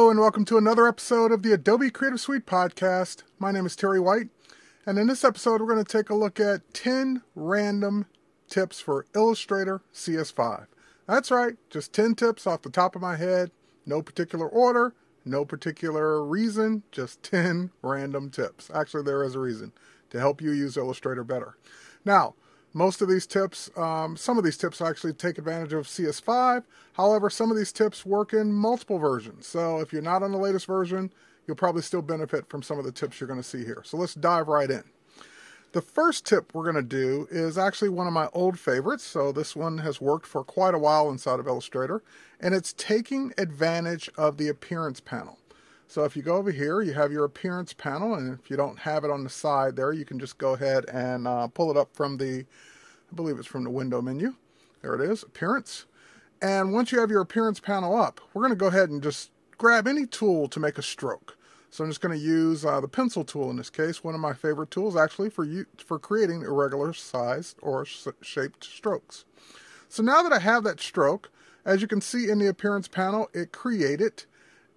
Hello and welcome to another episode of the Adobe Creative Suite Podcast. My name is Terry White, and in this episode we're going to take a look at 10 random tips for Illustrator CS5. That's right, just 10 tips off the top of my head, no particular order, no particular reason, just 10 random tips. Actually, there is a reason, to help you use Illustrator better. Now, most of these tips, some of these tips actually take advantage of CS5. However, some of these tips work in multiple versions. So if you're not on the latest version, you'll probably still benefit from some of the tips you're going to see here. So let's dive right in. The first tip we're going to do is actually one of my old favorites. So this one has worked for quite a while inside of Illustrator, and it's taking advantage of the appearance panel. So if you go over here, you have your appearance panel, and if you don't have it on the side there, you can just go ahead and pull it up from the, I believe it's from the window menu. There it is, appearance. And once you have your appearance panel up, we're going to go ahead and just grab any tool to make a stroke. So I'm just going to use the pencil tool in this case, one of my favorite tools actually for creating irregular sized or shaped strokes. So now that I have that stroke, as you can see in the appearance panel, it created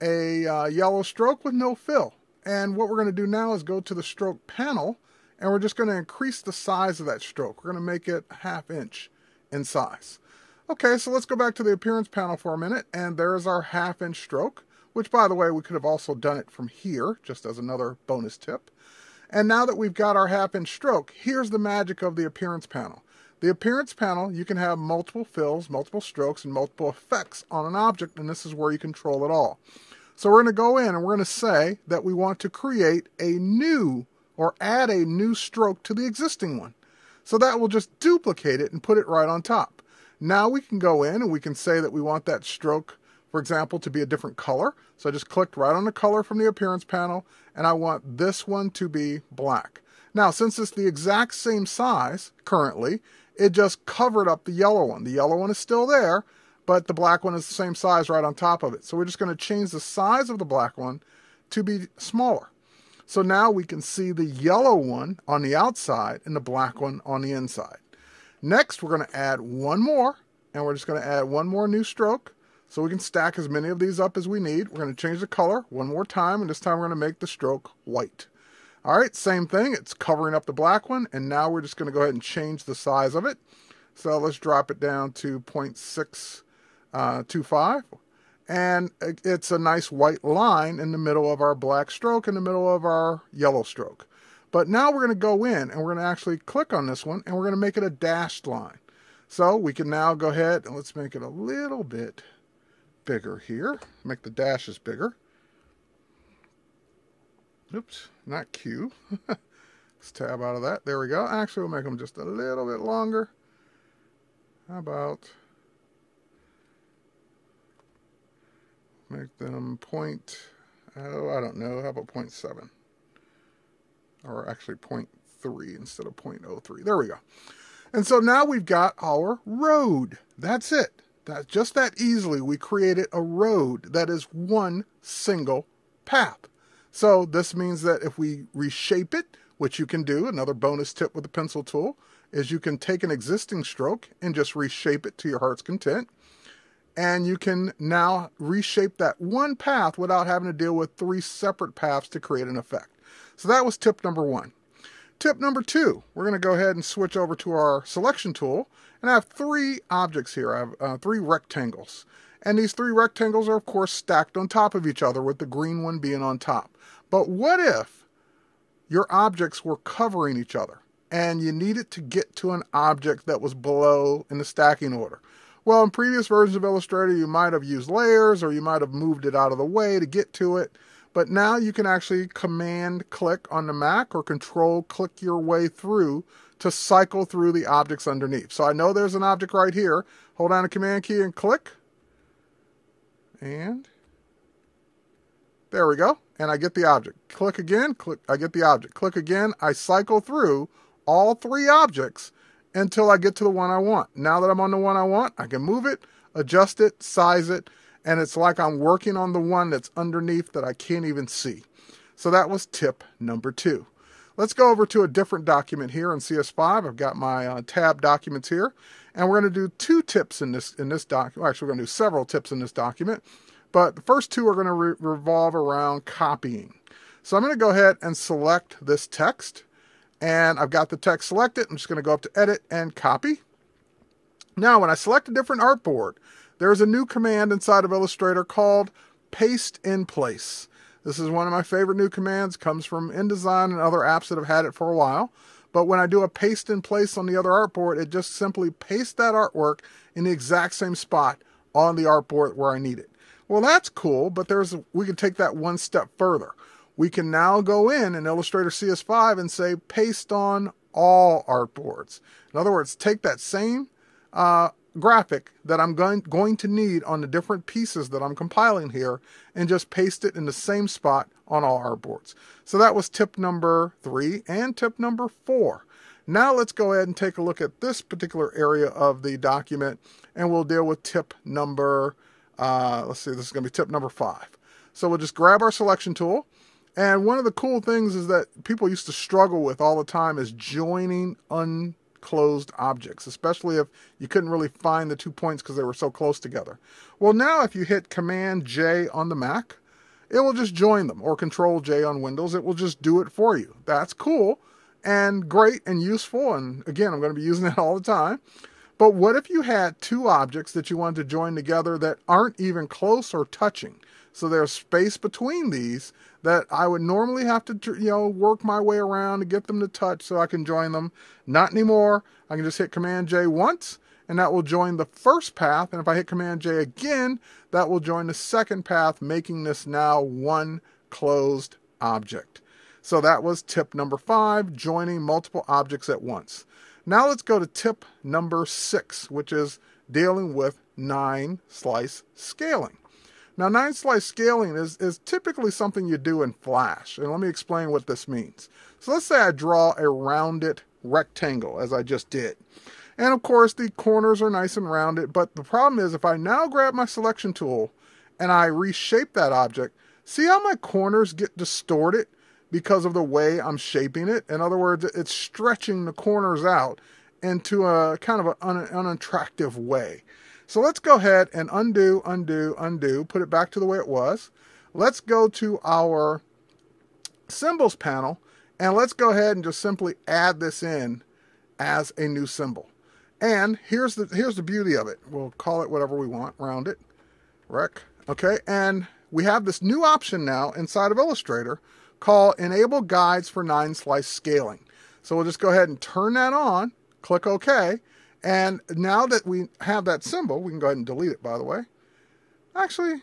a yellow stroke with no fill. And what we're going to do now is go to the stroke panel, and we're just going to increase the size of that stroke. We're going to make it a ½ inch in size. Okay, so let's go back to the appearance panel for a minute, and there's our ½ inch stroke, which, by the way, we could have also done it from here, just as another bonus tip. And now that we've got our ½ inch stroke, here's the magic of the appearance panel. The appearance panel, you can have multiple fills, multiple strokes, and multiple effects on an object, and this is where you control it all. So we're going to go in and we're going to say that we want to create a new or add a new stroke to the existing one. So that will just duplicate it and put it right on top. Now we can go in and we can say that we want that stroke, for example, to be a different color. So I just clicked right on the color from the appearance panel, and I want this one to be black. Now, since it's the exact same size currently, it just covered up the yellow one. The yellow one is still there, but the black one is the same size right on top of it. So we're just going to change the size of the black one to be smaller. So now we can see the yellow one on the outside and the black one on the inside. Next, we're going to add one more, and we're just going to add one more new stroke. So we can stack as many of these up as we need. We're going to change the color one more time, and this time we're going to make the stroke white. All right, same thing. It's covering up the black one, and now we're just going to go ahead and change the size of it. So let's drop it down to 0.625. And it's a nice white line in the middle of our black stroke, in the middle of our yellow stroke. But now we're going to go in and we're going to actually click on this one and we're going to make it a dashed line. So we can now go ahead and let's make it a little bit bigger here. Make the dashes bigger. Oops, not Q. Let's tab out of that. There we go. Actually, we'll make them just a little bit longer. How about... make them I don't know, how about 0.7? Or actually 0.3 instead of 0.03. There we go. And so now we've got our road. That's it. That's just that easily we created a road that is one single path. So this means that if we reshape it, which you can do, another bonus tip with the pencil tool, is you can take an existing stroke and just reshape it to your heart's content. And you can now reshape that one path without having to deal with 3 separate paths to create an effect. So that was tip number 1. Tip number 2, we're going to go ahead and switch over to our selection tool. And I have 3 objects here. I have 3 rectangles. And these 3 rectangles are, of course, stacked on top of each other with the green one being on top. But what if your objects were covering each other and you needed to get to an object that was below in the stacking order? Well, in previous versions of Illustrator, you might have used layers or you might have moved it out of the way to get to it. But now you can actually command click on the Mac or control click your way through to cycle through the objects underneath. So I know there's an object right here. Hold down the command key and click. And there we go. And I get the object. Click again, click, I get the object. Click again, I cycle through all 3 objects until I get to the one I want. Now that I'm on the one I want, I can move it, adjust it, size it, and it's like I'm working on the one that's underneath that I can't even see. So that was tip number 2. Let's go over to a different document here in CS5. I've got my tab documents here, and we're going to do 2 tips in this document. Well, actually, we're going to do several tips in this document. But the first two are going to revolve around copying. So I'm going to go ahead and select this text. And I've got the text selected. I'm just going to go up to Edit and Copy. Now, when I select a different artboard, there's a new command inside of Illustrator called Paste in Place. This is one of my favorite new commands. Comes from InDesign and other apps that have had it for a while. But when I do a paste in place on the other artboard, it just simply pastes that artwork in the exact same spot on the artboard where I need it. Well, that's cool, but we can take that one step further. We can now go in Illustrator CS5 and say paste on all artboards. In other words, take that same graphic that I'm going to need on the different pieces that I'm compiling here and just paste it in the same spot on all artboards. So that was tip number 3 and tip number 4. Now let's go ahead and take a look at this particular area of the document, and we'll deal with tip number, let's see, this is going to be tip number 5. So we'll just grab our selection tool. And one of the cool things is that people used to struggle with all the time is joining unclosed objects, especially if you couldn't really find the 2 points because they were so close together. Well, now if you hit Command J on the Mac, it will just join them, or Control J on Windows. It will just do it for you. That's cool and great and useful. And again, I'm going to be using it all the time. But what if you had two objects that you wanted to join together that aren't even close or touching? So there's space between these that I would normally have to, work my way around to get them to touch so I can join them. Not anymore. I can just hit Command J once, and that will join the first path. And if I hit Command J again, that will join the second path, making this now one closed object. So that was tip number 5, joining multiple objects at once. Now let's go to tip number 6, which is dealing with 9-slice scaling. Now, 9-slice scaling is typically something you do in Flash. And let me explain what this means. So let's say I draw a rounded rectangle, as I just did. And of course, the corners are nice and rounded. But the problem is, if I now grab my selection tool and I reshape that object, see how my corners get distorted because of the way I'm shaping it? In other words, it's stretching the corners out into a kind of an unattractive way. So let's go ahead and undo, put it back to the way it was. Let's go to our symbols panel, and let's go ahead and just simply add this in as a new symbol. And here's the beauty of it. We'll call it whatever we want, round it, rec. Okay, and we have this new option now inside of Illustrator called Enable Guides for 9-Slice Scaling. So we'll just go ahead and turn that on, click OK. And now that we have that symbol, we can go ahead and delete it, by the way. Actually,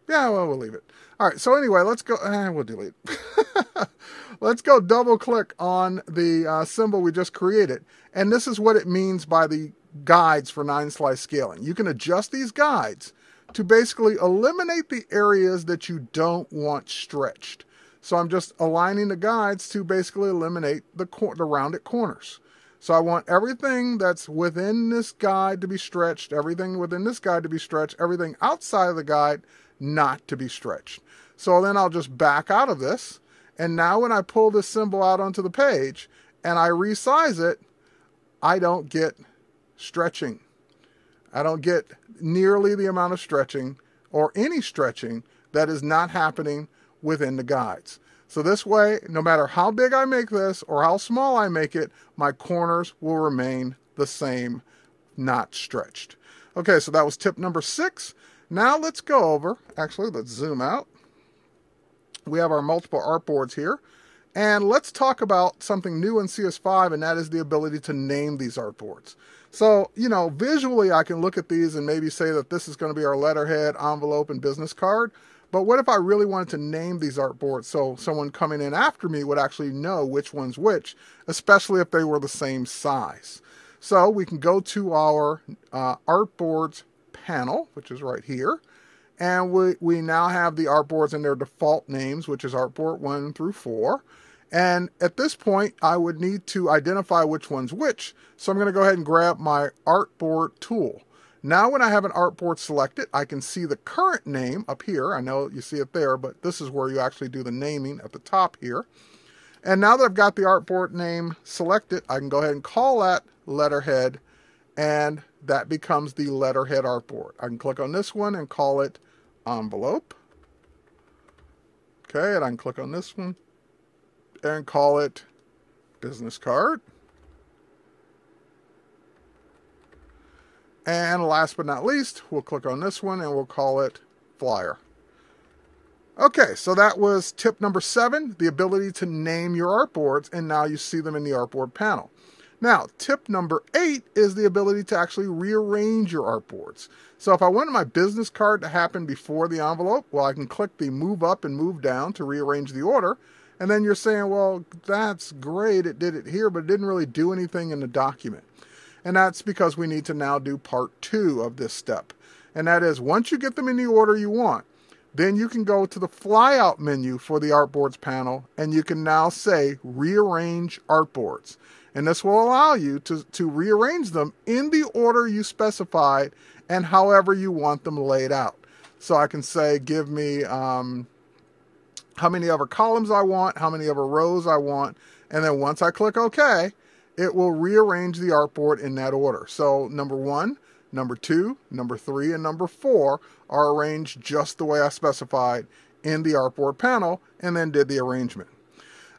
yeah, well, we'll leave it. All right, so anyway, let's go, we'll delete it. Let's go double click on the symbol we just created. And this is what it means by the guides for 9-slice scaling. You can adjust these guides to basically eliminate the areas that you don't want stretched. So I'm just aligning the guides to basically eliminate the rounded corners. So I want everything that's within this guide to be stretched, everything within this guide to be stretched, everything outside of the guide not to be stretched. So then I'll just back out of this. And now when I pull this symbol out onto the page and I resize it, I don't get stretching. I don't get nearly the amount of stretching or any stretching that is not happening within the guides. So this way, no matter how big I make this or how small I make it, my corners will remain the same, not stretched. Okay, so that was tip number 6. Now let's go over, actually let's zoom out. We have our multiple artboards here. And let's talk about something new in CS5, and that is the ability to name these artboards. So, visually I can look at these and maybe say that this is going to be our letterhead, envelope, and business card. But what if I really wanted to name these artboards so someone coming in after me would actually know which one's which, especially if they were the same size? So we can go to our artboards panel, which is right here. And we now have the artboards in their default names, which is artboard 1 through 4. And at this point, I would need to identify which one's which. So I'm going to go ahead and grab my artboard tool. Now when I have an artboard selected, I can see the current name up here. I know you see it there, but this is where you actually do the naming at the top here. And now that I've got the artboard name selected, I can go ahead and call that letterhead, and that becomes the letterhead artboard. I can click on this one and call it envelope. Okay, and I can click on this one and call it business card. And last but not least, we'll click on this one and we'll call it flyer. Okay, so that was tip number 7, the ability to name your artboards, and now you see them in the artboard panel. Now, tip number 8 is the ability to actually rearrange your artboards. So if I wanted my business card to happen before the envelope, well, I can click the move up and move down to rearrange the order. And then you're saying, well, that's great, it did it here, but it didn't really do anything in the document. And that's because we need to now do part 2 of this step. And that is, once you get them in the order you want, then you can go to the flyout menu for the artboards panel, and you can now say rearrange artboards. And this will allow you to rearrange them in the order you specified and however you want them laid out. So I can say, give me how many other columns I want, how many other rows I want, and then once I click OK, it will rearrange the artboard in that order. So number 1, number 2, number 3, and number 4 are arranged just the way I specified in the artboard panel, and then did the arrangement.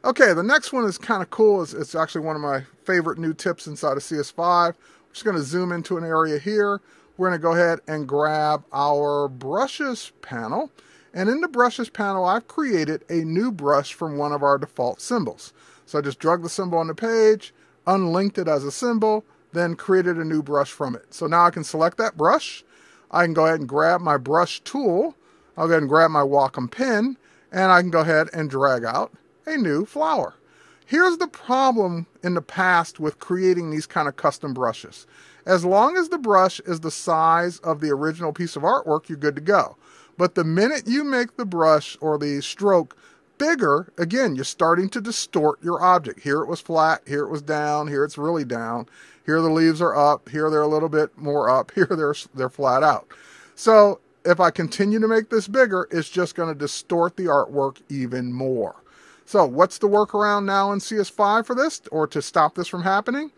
Okay, the next one is kind of cool. It's actually one of my favorite new tips inside of CS5. I'm just going to zoom into an area here. We're going to go ahead and grab our brushes panel. And in the brushes panel, I've created a new brush from one of our default symbols. So I just drug the symbol on the page, unlinked it as a symbol, then created a new brush from it. So now I can select that brush. I can go ahead and grab my brush tool. I'll go ahead and grab my Wacom pen, and I can go ahead and drag out a new flower. Here's the problem in the past with creating these kind of custom brushes. As long as the brush is the size of the original piece of artwork, you're good to go. But the minute you make the brush or the stroke bigger, again, you're starting to distort your object. Here it was flat, here it was down, here it's really down. Here the leaves are up, here they're a little bit more up, here they're flat out. So if I continue to make this bigger, it's just going to distort the artwork even more. So what's the workaround now in CS5 for this, or to stop this from happening?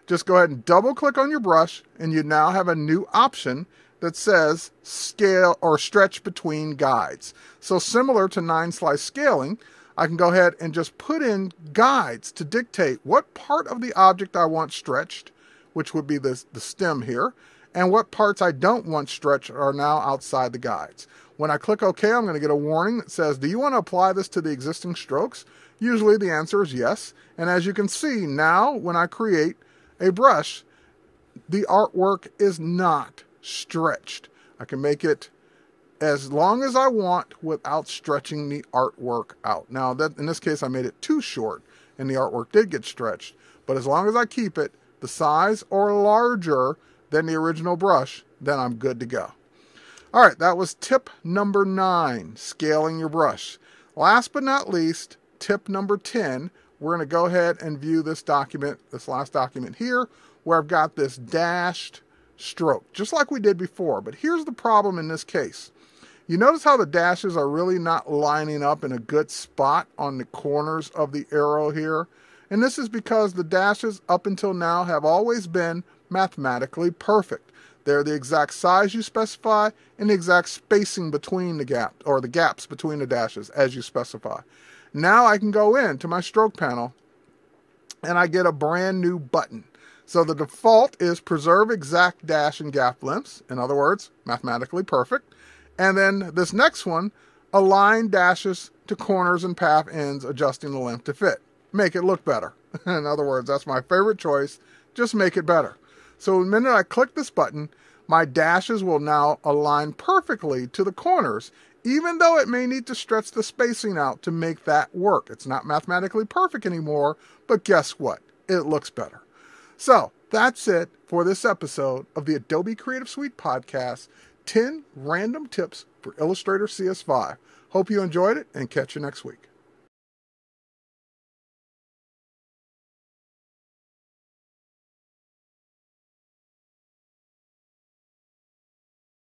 Just go ahead and double click on your brush, and you now have a new option that says scale or stretch between guides. So similar to 9-slice scaling, I can go ahead and just put in guides to dictate what part of the object I want stretched, which would be the stem here, and what parts I don't want stretched are now outside the guides. When I click OK, I'm going to get a warning that says, do you want to apply this to the existing strokes? Usually the answer is yes. And as you can see, now when I create a brush, the artwork is not stretched. I can make it as long as I want without stretching the artwork out. Now, that in this case, I made it too short, and the artwork did get stretched. But as long as I keep it the size or larger than the original brush, then I'm good to go. All right, that was tip number 9, scaling your brush. Last but not least, tip number 10, we're going to go ahead and view this document, this last document here, where I've got this dashed stroke, just like we did before. But here's the problem in this case. You notice how the dashes are really not lining up in a good spot on the corners of the arrow here? And this is because the dashes up until now have always been mathematically perfect. They're the exact size you specify and the exact spacing between the gap, or the gaps between the dashes as you specify. Now I can go into my stroke panel and I get a brand new button. So the default is preserve exact dash and gap lengths. In other words, mathematically perfect. And then this next one, align dashes to corners and path ends, adjusting the length to fit. Make it look better. In other words, that's my favorite choice. Just make it better. So the minute I click this button, my dashes will now align perfectly to the corners, even though it may need to stretch the spacing out to make that work. It's not mathematically perfect anymore, but guess what? It looks better. So that's it for this episode of the Adobe Creative Suite Podcast, 10 random tips for Illustrator CS5. Hope you enjoyed it, and catch you next week.